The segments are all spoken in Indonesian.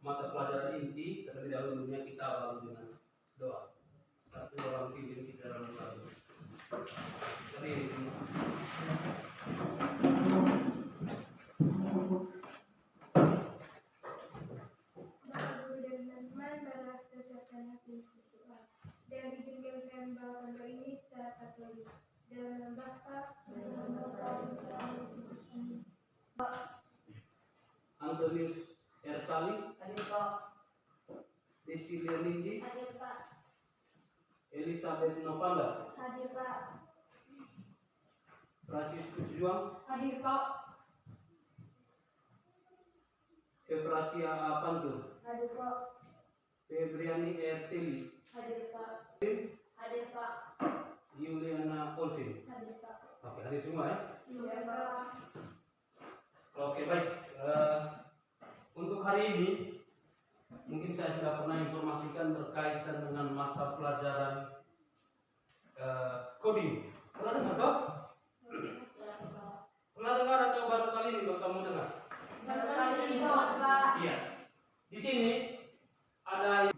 mata pelajaran inti. Terlebih dahulu dunia kita baru dengan doa. Satu orang pimpin kita dalam satu. Jadi ini semua. Dan dijengkelkan bahwa ini secara Katolik dan membakar Antonius Ersali, Hadir Pak. Desi Lerlinggi, hadir Pak. Elizabeth Novanda, Hadir Pak. Franciscus Juang, Hadir Pak. Efrasia Pantul, Hadir Pak. Febriani Erteli, Hadir Pak. Tim, Hadir Pak. Juliana Olsen. Hadir Pak. Oke, hadir semua ya. Iya Pak. Oke, baik. Untuk hari ini mungkin saya sudah pernah informasikan berkaitan dengan mata pelajaran coding. Pernah dengar toh? Pernah dengar atau baru kali ini baru kamu dengar? Baru kali ini Pak. Iya. Di sini ada.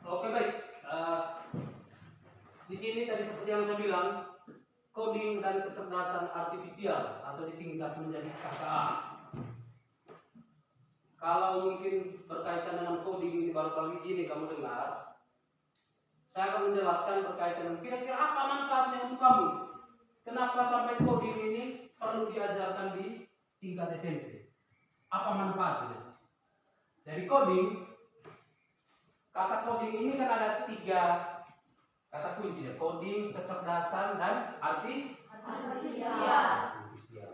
Oke, baik. Di sini tadi seperti yang saya bilang, coding dan kecerdasan artifisial atau disingkat menjadi KKA. Kalau mungkin berkaitan dengan coding ini baru kali ini kamu dengar, saya akan menjelaskan berkaitan dengan kira-kira apa manfaatnya untuk kamu. Kenapa sampai coding ini perlu diajarkan di tingkat SMP? Apa manfaatnya? Jadi kata coding ini kan ada 3 kata kunci ya, coding, kecerdasan, dan Artifisial.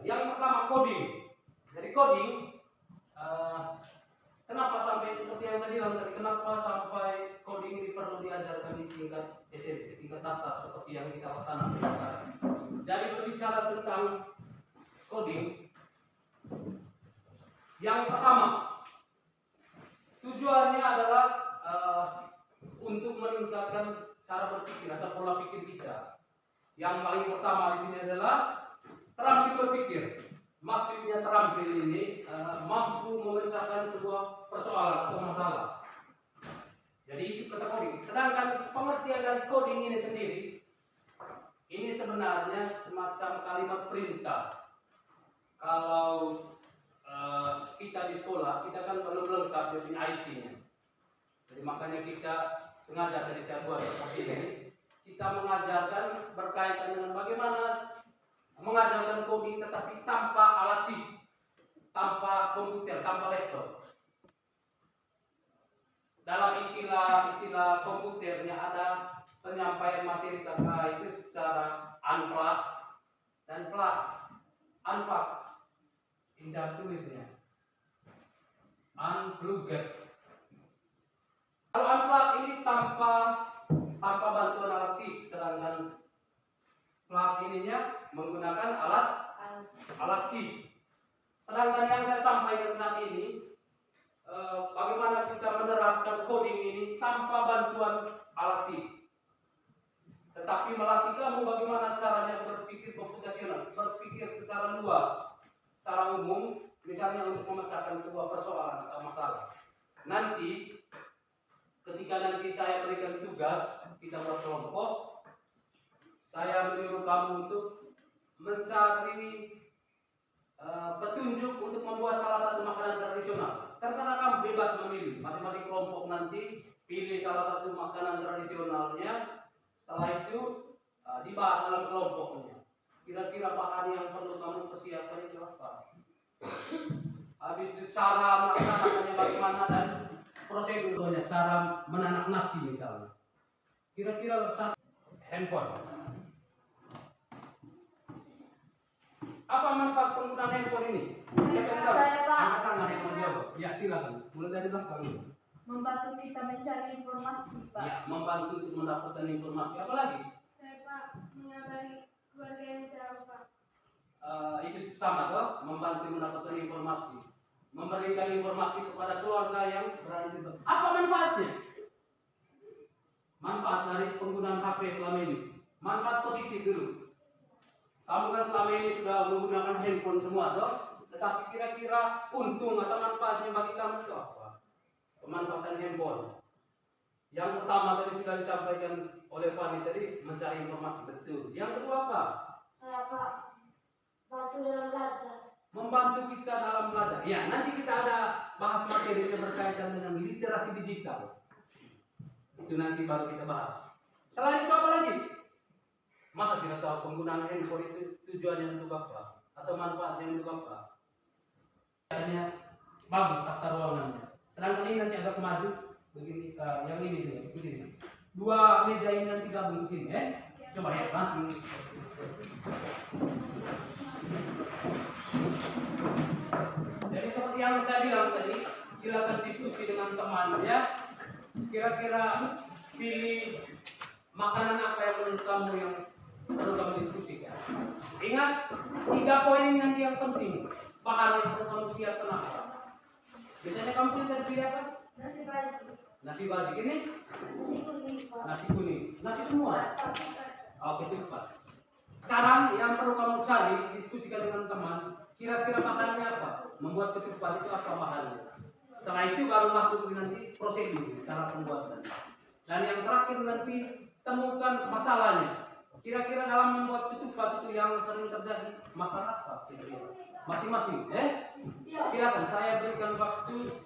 Yang pertama coding. Jadi coding, kenapa sampai seperti yang saya bilang tadi, kenapa sampai coding ini perlu diajarkan di tingkat SMP, tingkat dasar seperti yang kita laksanakan sekarang. Jadi berbicara tentang coding, yang pertama tujuannya adalah untuk meningkatkan cara berpikir atau pola pikir kita. Yang paling pertama di sini adalah terampil berpikir. Maksudnya terampil ini mampu memecahkan sebuah persoalan atau masalah. Jadi itu kata coding. Sedangkan pengertian dari coding ini sendiri, ini sebenarnya semacam kalimat perintah. Kalau kita di sekolah, kita kan belum lengkap dia punya IT-nya. Jadi makanya kita sengaja tadi saya buat seperti ini. Kita mengajarkan berkaitan dengan bagaimana mengajarkan coding tetapi tanpa alat TIK, tanpa komputer, tanpa laptop. Dalam istilah komputernya ada penyampaian materi KKA itu secara unplug dan plug. Unplug, indah tulisnya. Unplugged. Kalau unplug ini tanpa bantuan alat TIK, sedangkan plug ininya menggunakan alat TIK. Sedangkan yang saya sampaikan saat ini, bagaimana kita menerapkan coding ini tanpa bantuan alat TIK, tetapi melatih kamu bagaimana caranya berpikir komputasional, berpikir secara luas, secara umum, misalnya untuk memecahkan sebuah persoalan atau masalah. Nanti ketika saya berikan tugas, kita berkelompok, saya menyuruh kamu untuk mencari petunjuk untuk membuat salah satu makanan tradisional. Terserah kamu bebas memilih. Masing-masing kelompok nanti pilih salah satu makanan tradisionalnya. Setelah itu dibahas dalam kelompoknya. Kira-kira bahan yang perlu kamu persiapkan itu apa? Habis itu cara melaksanakannya bagaimana dan prosedurnya, cara menanak nasi misalnya. Kira-kira handphone. Apa manfaat penggunaan handphone ini? Siapa yang tahu? Angkat tangan yang mau jawab. Ya, silakan. Mulai dari belakang dulu. Membantu kita mencari informasi, Pak. Ya, membantu untuk mendapatkan informasi. Apa lagi? Saya Pak mengabari keluarga yang jauh, Pak. Itu sama toh, membantu mendapatkan informasi. Memberikan informasi kepada keluarga yang berada di bawah. Apa manfaatnya? Manfaat dari penggunaan HP selama ini. Manfaat positif dulu. Kamu kan selama ini sudah menggunakan handphone semua toh, Tetapi kira-kira untung atau manfaatnya bagi kamu itu apa? Pemanfaatan handphone. Yang pertama tadi sudah disampaikan oleh Fani tadi, mencari informasi betul. Yang kedua apa? Bantu dalam belajar. Membantu kita dalam belajar. Ya, nanti kita ada bahas materi yang berkaitan dengan literasi digital. Itu nanti baru kita bahas. Selain itu apa lagi? Masa tidak tahu penggunaan handphone itu tujuannya untuk apa? Atau manfaatnya untuk apa? Katanya bagus tata ruangannya. Sedangkan ini nanti agak maju begini, yang ini juga begini. Dua meja ini nanti gabung ke sini, coba ya langsung. Jadi seperti yang saya bilang tadi, silakan diskusi dengan teman ya. Kira-kira pilih makanan apa yang menurut kamu yang perlu kamu diskusikan. Ingat 3 poin ini nanti yang penting. Bahan yang perlu kamu siapkan apa? Biasanya kamu pilih apa? Nasi basi. Nasi basi ini? Nasi kuning. Nasi kuning. Nasi semua? Oke, cepat. Sekarang yang perlu kamu cari, diskusikan dengan teman. Kira-kira bahannya apa? Membuat ketupat itu apa bahannya? Setelah itu baru masuk nanti prosedur cara pembuatan. Dan yang terakhir nanti temukan masalahnya. Kira-kira dalam membuat ketupat itu yang sering terjadi masalah apa? Masing-masing, silakan saya berikan waktu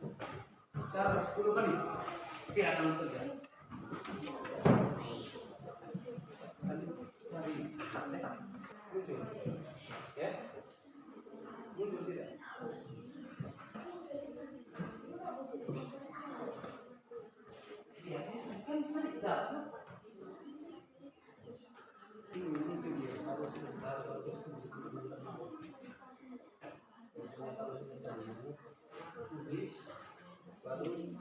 sekitar 10 menit. Silakan bekerja. Muncul, ya? Muncul tidak? Iya, kan tidak. Ini mungkin dia harus sebentar terus tulis baru kasih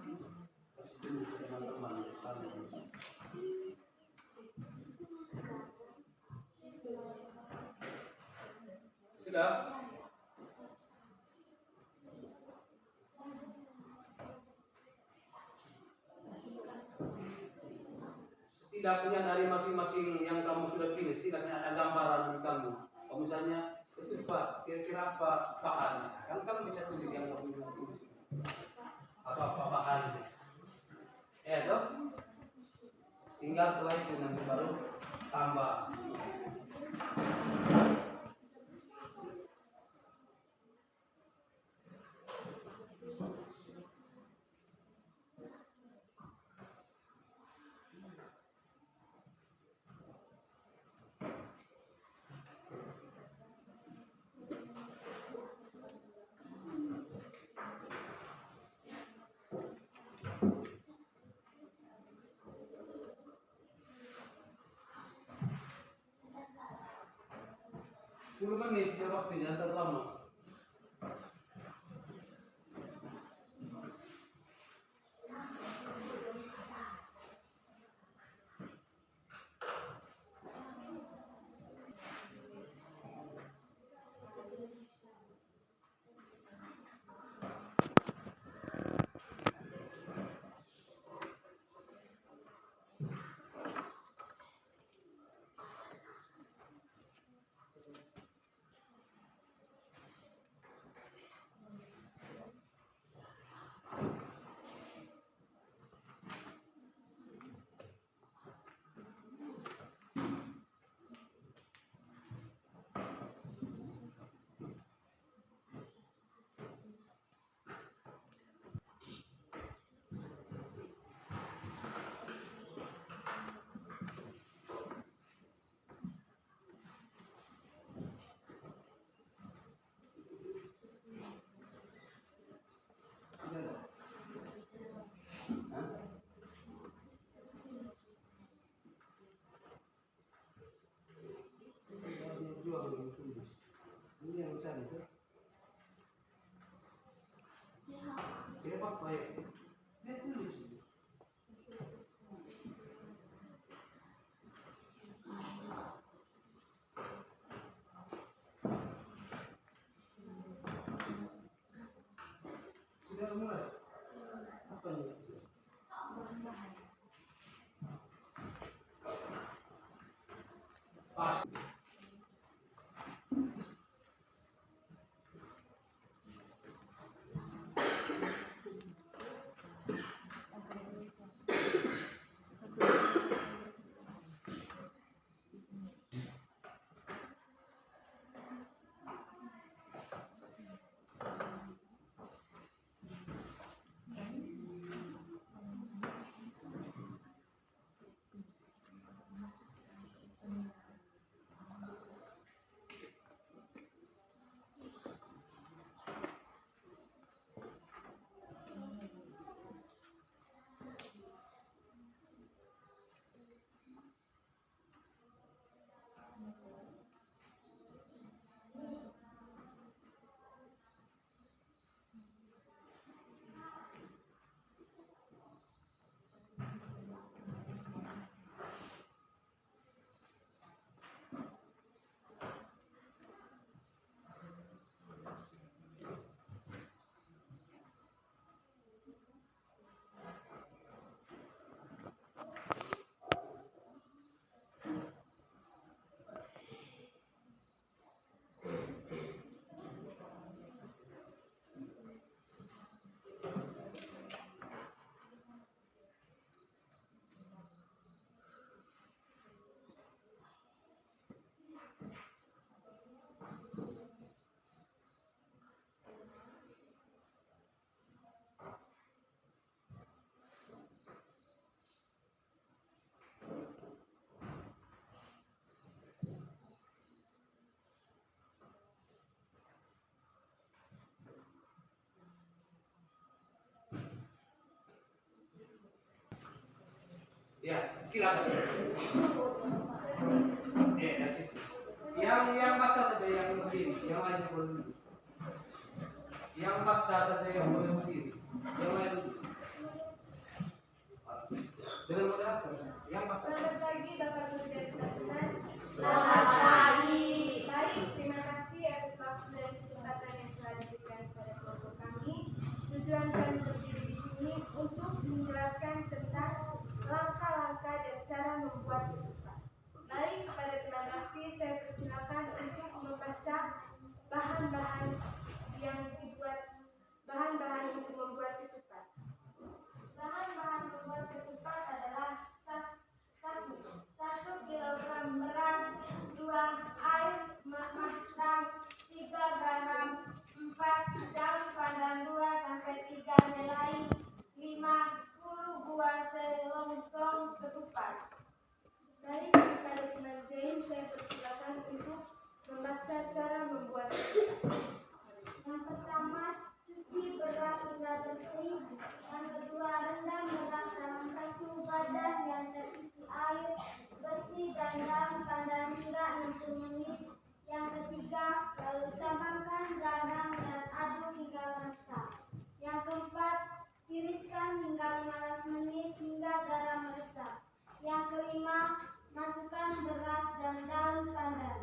dulu ke teman-teman. Sudah? Setidaknya dari masing-masing yang kamu sudah pilih, setidaknya ada gambaran di kamu. Kalau misalnya ketupat, kira-kira apa bahannya? Kan kamu bisa tulis yang kamu bisa tulis. Apa bahannya? Ya, toh? Tinggal setelah itu nanti baru tambah. Puluh menit sudah waktunya terlama. Ini yang besar itu. Tidak apa-apa ya. Dia tulis. Sudah mulai. Apa ini? Pas. Ya, silakan. Ya, that's it. Yang baca saja yang berdiri, yang lainnya boleh duduk. Yang baca saja yang boleh berdiri, yang lain duduk. Dengan moderator, yang baca. Selamat pagi Bapak Guru dan teman-teman. Selamat pagi. Baik, terima kasih atas waktu dan kesempatan yang telah diberikan kepada kelompok kami. Tujuan kami berdiri di sini untuk menjelaskan tentang langkah-langkah dan cara membuat ketupat. Baik, kepada teman aktif saya persilakan untuk membaca bahan-bahan untuk membuat ketupat. Bahan-bahan membuat ketupat adalah 1 kilogram beras, 2 air matang, 3 garam, 4 daun pandan 2 sampai 3 helai, 10 buah selongsong ketupat. Baik, kepada teman James saya persilakan untuk membaca cara membuat ketupat. Yang pertama, cuci beras hingga bersih. Yang kedua, rendam beras dalam 1 wadah yang terisi air bersih dan daun pandan hingga 60 menit. Yang ketiga, lalu tambahkan garam dan aduk hingga merata. Yang keempat, tiriskan hingga 15 menit hingga garam meresap. Yang kelima, masukkan beras dan daun pandan.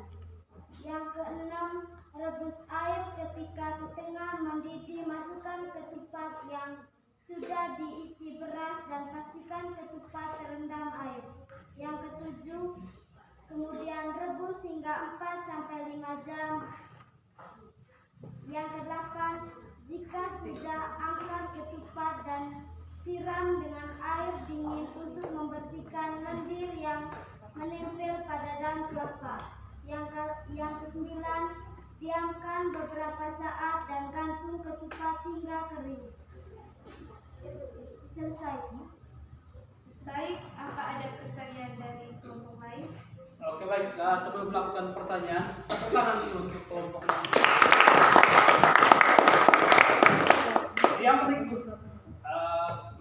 Yang keenam, rebus air ketika setengah mendidih, masukkan ketupat yang sudah diisi beras dan pastikan ketupat terendam air. Yang ketujuh, kemudian rebus hingga 4 sampai 5 jam. Yang kedelapan, jika sudah angkat ketupat dan siram dengan air dingin untuk membersihkan lendir yang menempel pada daun kelapa. Yang kesembilan, diamkan beberapa saat dan gantung ketupat hingga kering. Selesai. Baik, apa ada pertanyaan dari kelompok lain? Oke, baik. Sebelum melakukan pertanyaan, tepuk tangan dulu untuk kelompok. Yang penting,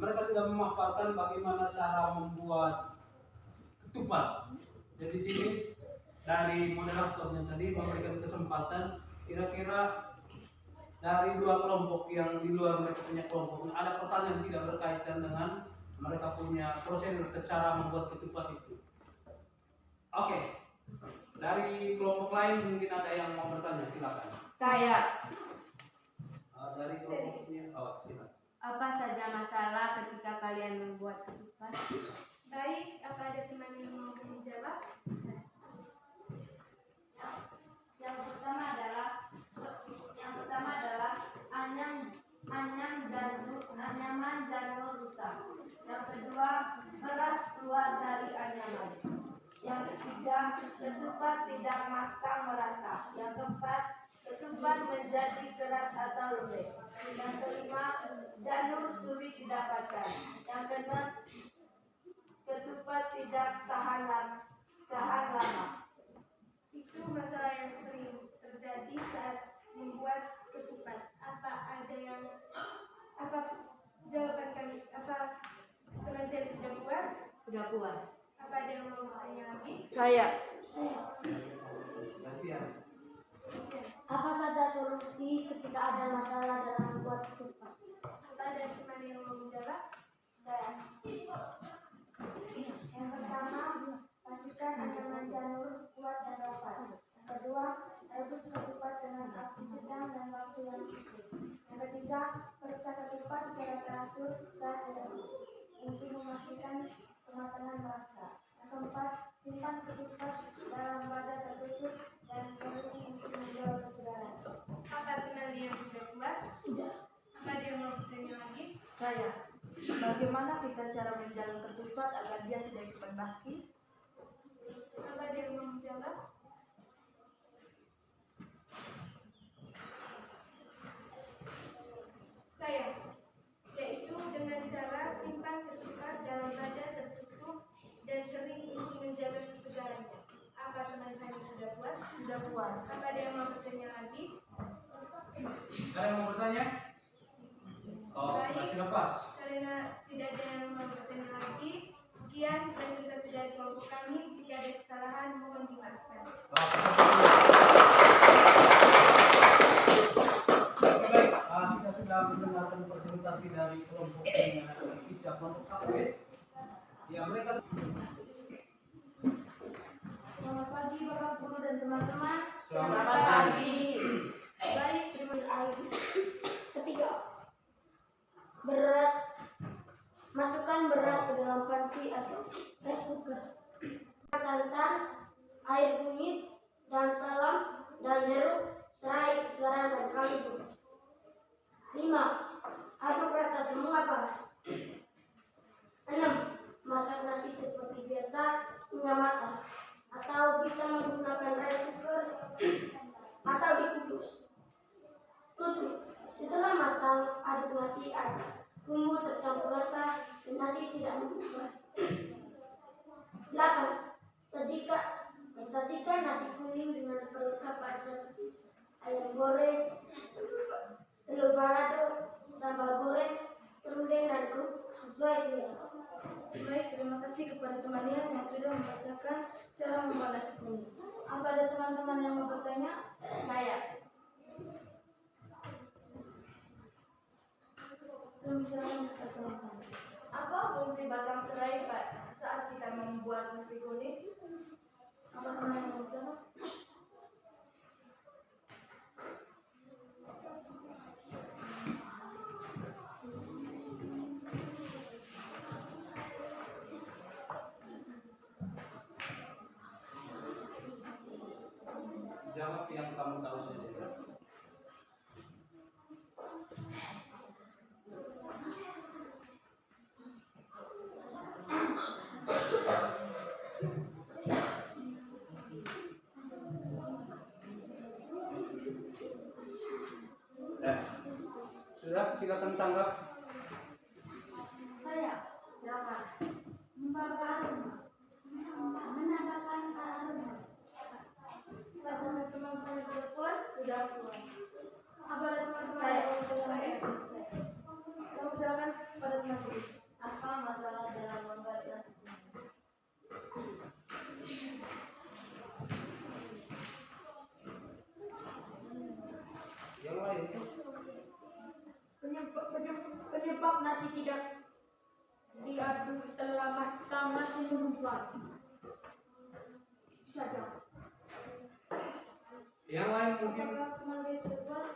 mereka sudah memaparkan bagaimana cara membuat ketupat. Jadi sini dari moderatornya tadi memberikan kesempatan kira-kira dari 2 kelompok yang di luar mereka punya kelompok ada pertanyaan yang tidak berkaitan dengan mereka punya prosedur cara membuat ketupat itu. Oke. Dari kelompok lain mungkin ada yang mau bertanya, silakan. Saya. Dari kelompoknya, silakan. Apa saja masalah ketika kalian membuat ketupat? Baik, apa ada teman yang mau menjawab? Yang pertama adalah anyaman janur rusak. Yang kedua, beras keluar dari anyaman. Yang ketiga, ketupat tidak matang merata. Yang keempat, ketupat menjadi keras atau lembek. Yang kelima, janur sulit didapatkan. Yang keenam, ketupat tidak tahan lama. Itu masalah yang sering terjadi saat membuat ketupat. Apa jawaban kami? Apa teman-teman sudah puas? Sudah puas. Apa ada yang mau bertanya lagi? Saya. Apa saja solusi ketika ada masalah dalam membuat ketupat? Apa ada teman yang mau menjawab? Yang pertama, pastikan anyaman janur kuat dan rapat. Yang kedua, rebus ketupat dengan api sedang dan waktu yang cukup. Yang ketiga, periksa ketupat secara teratur saat direbus untuk memastikan kematangan merata. Yang keempat, simpan ketupat dalam wadah tertutup dan kering untuk menjual kesegaran. Apa teman yang sudah puas? Sudah. Apa ada yang mau bertanya lagi? Saya. Bagaimana kita cara menjaga ketupat agar dia tidak cepat basi? Apa ada yang mau menjawab? Saya, yaitu dengan cara simpan ketupat dalam wadah tertutup dan kering untuk menjaga kesegarannya. Apa teman saya sudah puas? Sudah puas. Apa ada yang mau bertanya lagi? Ada yang mau bertanya? Baik. Sudah pas. Karena tidak ada yang mau bertanya lagi, Sekian presentasi dari kelompok kami. Jika ada kesalahan, mohon dimaafkan. Oke, baik. Kita sudah mendengarkan presentasi dari kelompok kita kelompok satu ya. Ya, mereka Selamat pagi Bapak Guru dan teman-teman. Selamat pagi. Baik, terima kasih. Ketiga, beras. Masukkan beras ke dalam panci atau rice cooker. Santan, air kunyit, dan salam, dan jeruk, serai, garam, dan kaldu. 5. Aduk rata semua bahan. 6. Masak nasi seperti biasa hingga matang, atau bisa menggunakan rice cooker atau dikukus. 7. Setelah matang, aduk nasi agar bumbu tercampur rata dan nasi tidak menggumpal. 8. Sajikan nasi kuning dengan perlengkapan seperti ayam goreng, telur balado, sambal goreng, serundeng, dan kerupuk sesuai selera. Baik, terima kasih kepada teman yang sudah membacakan cara membuat nasi kuning. Apa ada teman-teman yang mau bertanya? Saya. Silakan teman-teman. Apa fungsi batang serai saat kita membuat nasi kuning? Apa teman yang mau jawab? jawab yang kamu tahu saja. Sudah, silakan tanggap. Saya, silakan. Membakar aroma. Menambahkan aroma. Karena teman-teman sudah puas, sudah puas. Apa ada teman-teman Saya. yang mau bertanya? Kamu silakan pada teman-teman. Apa masalah dalam membuat nasi kuning? Yang lain. Penyebab nasi tidak diaduk setelah matang, nasi menggumpal. Bisa jawab. Yang lain mungkin. Apakah teman-teman sudah puas?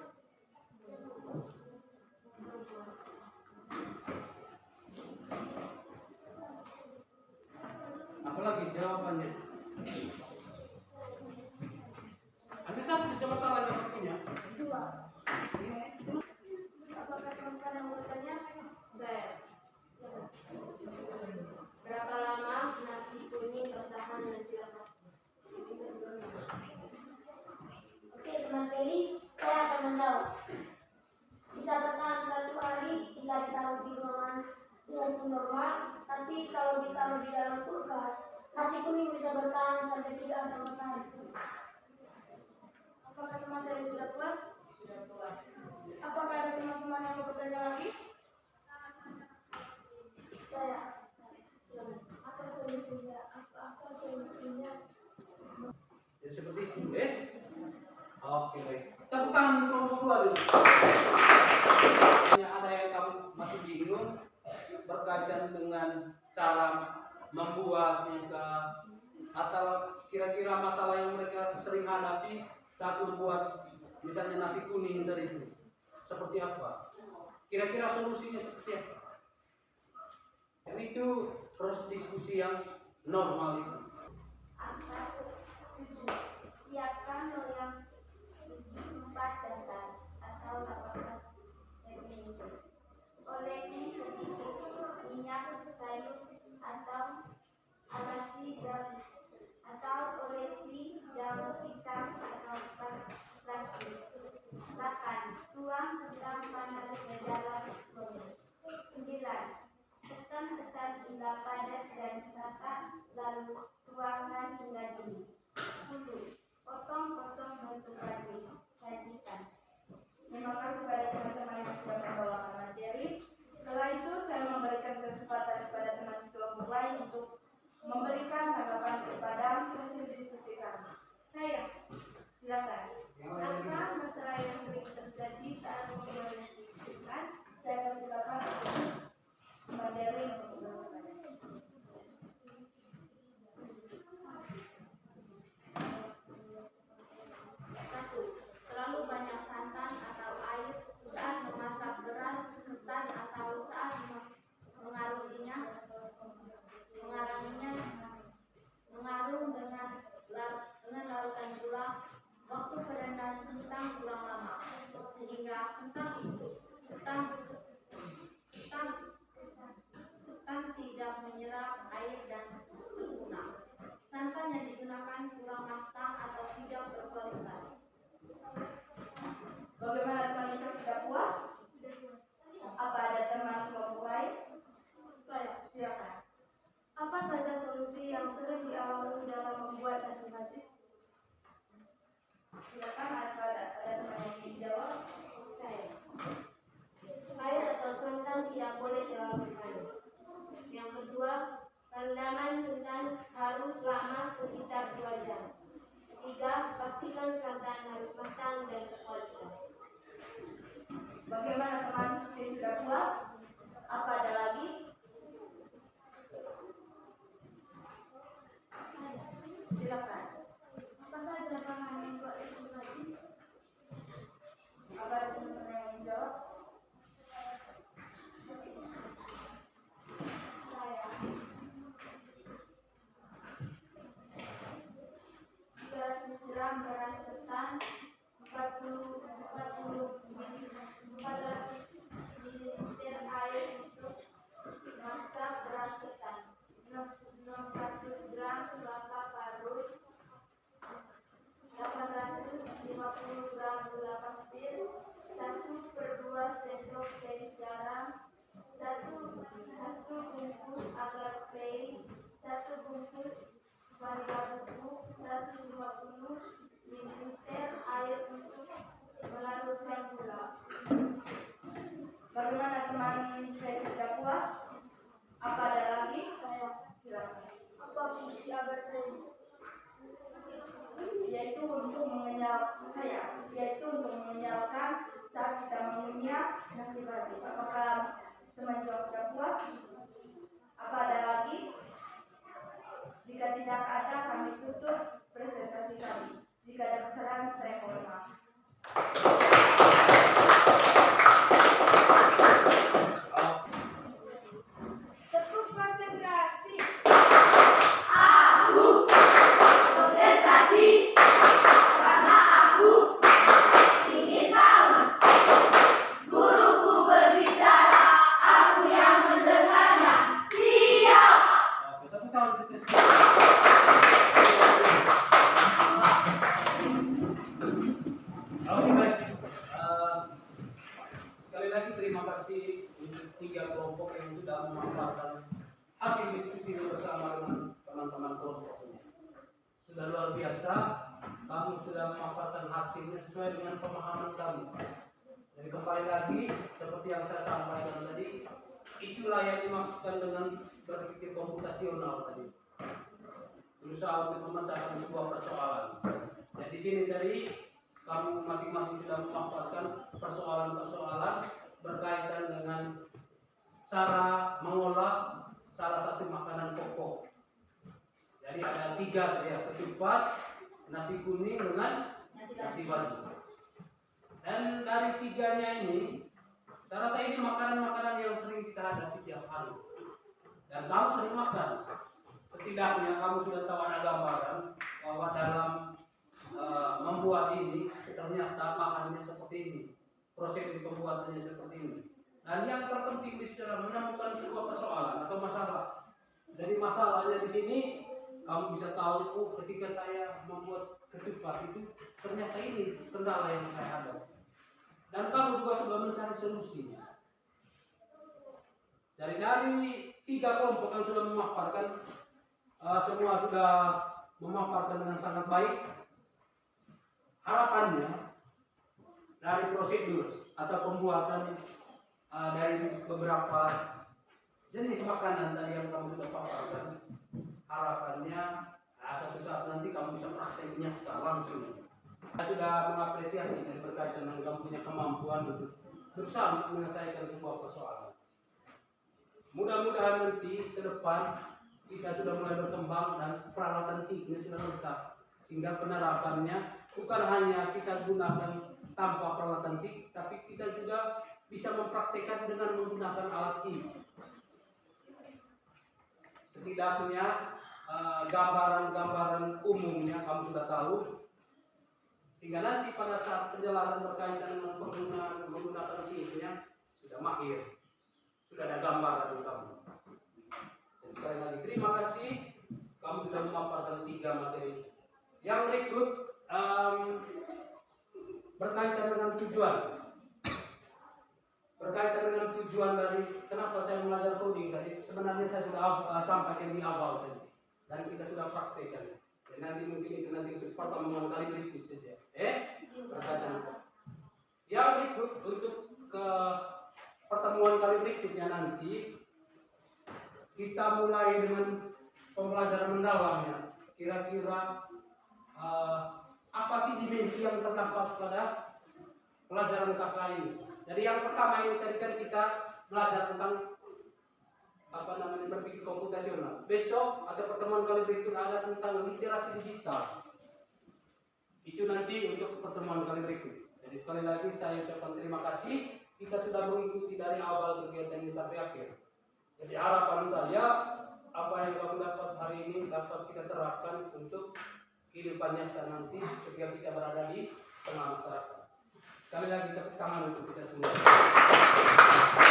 Apalagi jawabannya? Ada satu saja masalah yang punya. 2. Apakah teman-teman yang bertanya? Saya. Berapa lama nasi kuning bertahan dan tidak basi? Oke, teman Kelly, saya akan menjawab. Bisa bertahan 1 hari jika ditaruh di ruangan dengan suhu normal, tapi kalau ditaruh di dalam kulkas, nasi kuning bisa bertahan sampai 3 atau 4 hari. Apakah teman-teman sudah puas? Sudah puas. Apakah ada teman-teman yang mau bertanya lagi? Saya. Apa solusinya? Apa solusinya? Ya seperti itu, Oke, baik. Tepuk tangan kelompok 2 dulu. Ada yang kamu masih bingung berkaitan dengan cara membuatnya atau kira-kira masalah yang mereka sering hadapi saat membuat misalnya nasi kuning dari itu seperti apa? Kira-kira solusinya seperti apa? Dan itu proses diskusi yang normal itu. Siapkan loyang 4 dasar atau 18 cm. Olesi sedikit minyak sayur atau alasi daun atau olesi daun pisang atau plastik. Makan, tuang sedang panas ke dalam loyang. 9. Tekan hingga padat dan rata, lalu tuangkan hingga dingin. 10. Potong-potong bentuk ragi. Sajikan. Terima kasih kepada teman-teman yang sudah membawakan materi. Setelah itu saya memberikan kesempatan kepada teman kelompok lain untuk Bagaimana teman siswi sudah puas? Apa ada lagi? Silakan. Apa saja bahan yang buat itu tadi? Apa ada teman-teman yang ingin jawab? Saya 300 gram beras ketan, 400 mililiter air untuk masak beras ketan, 600 gram kelapa parut, 850 gram gula pasir, 1/2 sendok teh garam, 1 bungkus agar teh, 1 bungkus vanila bubuk, 120 mililiter air untuk melarutkan gula. Bagaimana teman saya sudah puas? Apa ada lagi? Saya Silakan. apa fungsi agar teh? Yaitu untuk mengenyalkan saat kita mengunyah nasi basi. Apakah teman juga sudah puas? Apa ada lagi? Jika tidak ada, kami tutup presentasi kami. Jika ada kesalahan, saya mohon maaf. Tepuk konsentrasi. Oke, tepuk tangan kita. Oke, baik. Sekali lagi terima kasih untuk 3 kelompok yang sudah memanfaatkan hasil diskusi bersama dengan teman-teman kelompok ini. Sudah luar biasa, kamu sudah memanfaatkan hasilnya sesuai dengan pemahaman kami. Jadi kembali lagi, seperti yang saya sampaikan tadi, itulah yang dimaksudkan dengan berpikir komputasional tadi. Berusaha untuk memecahkan sebuah persoalan. Dan di sini tadi kamu masing-masing sudah memanfaatkan persoalan-persoalan berkaitan dengan cara mengolah salah satu makanan pokok. Jadi ada 3 ya, ketupat, nasi kuning dengan nasi baju. Dan dari 3-nya ini, saya rasa ini makanan-makanan yang sering kita hadapi tiap hari. Dan kamu sering makan. Setidaknya kamu sudah tahu ada gambaran bahwa dalam membuat ini ternyata makanannya seperti ini, prosedur pembuatannya seperti ini. Dan yang terpenting di secara menemukan sebuah persoalan atau masalah. Jadi masalahnya di sini kamu bisa tahu, oh ketika saya membuat ketupat itu ternyata ini kendala yang saya hadapi. Dan kamu juga sudah mencari solusinya. Dari 3 kelompok yang sudah memaparkan, semua sudah memaparkan dengan sangat baik. Harapannya dari prosedur atau pembuatan dari beberapa jenis makanan tadi yang kamu sudah paparkan, harapannya suatu saat nanti kamu bisa prakteknya secara langsung. Saya sudah mengapresiasi dan berkaitan dengan kamu punya kemampuan untuk berusaha untuk menyelesaikan sebuah persoalan. Mudah-mudahan nanti ke depan kita sudah mulai berkembang dan peralatan TIK-nya sudah lengkap, sehingga penerapannya bukan hanya kita gunakan tanpa peralatan TIK, tapi kita juga bisa mempraktekkan dengan menggunakan alat TIK. Setidaknya gambaran-gambaran umumnya kamu sudah tahu, sehingga nanti pada saat penjelasan berkaitan dengan menggunakan TIK-nya sudah mahir. Sudah ada gambaran kamu. Dan sekali lagi terima kasih, kamu sudah memaparkan 3 materi. Yang berikut berkaitan dengan tujuan. Berkaitan dengan tujuan dari kenapa saya belajar coding tadi. Sebenarnya saya sudah sampaikan di awal tadi, dan kita sudah praktekkan. Dan nanti mungkin itu nanti untuk pertemuan kali berikut saja. Berkaitan. Yang berikut untuk ke pertemuan kali berikutnya nanti kita mulai dengan pembelajaran mendalamnya. Kira-kira apa sih dimensi yang terdapat pada pelajaran KK ini? Jadi yang pertama ini tadi kan kita belajar tentang berpikir komputasional. Besok atau pertemuan kali berikutnya ada tentang literasi digital. Itu nanti untuk pertemuan kali berikut. Jadi sekali lagi saya ucapkan terima kasih. Kita sudah mengikuti dari awal kegiatan ini sampai akhir. Jadi harapan saya apa yang kamu dapat hari ini dapat kita terapkan untuk kehidupan nyata nanti ketika kita berada di tengah masyarakat. Sekali lagi tepuk tangan untuk kita semua.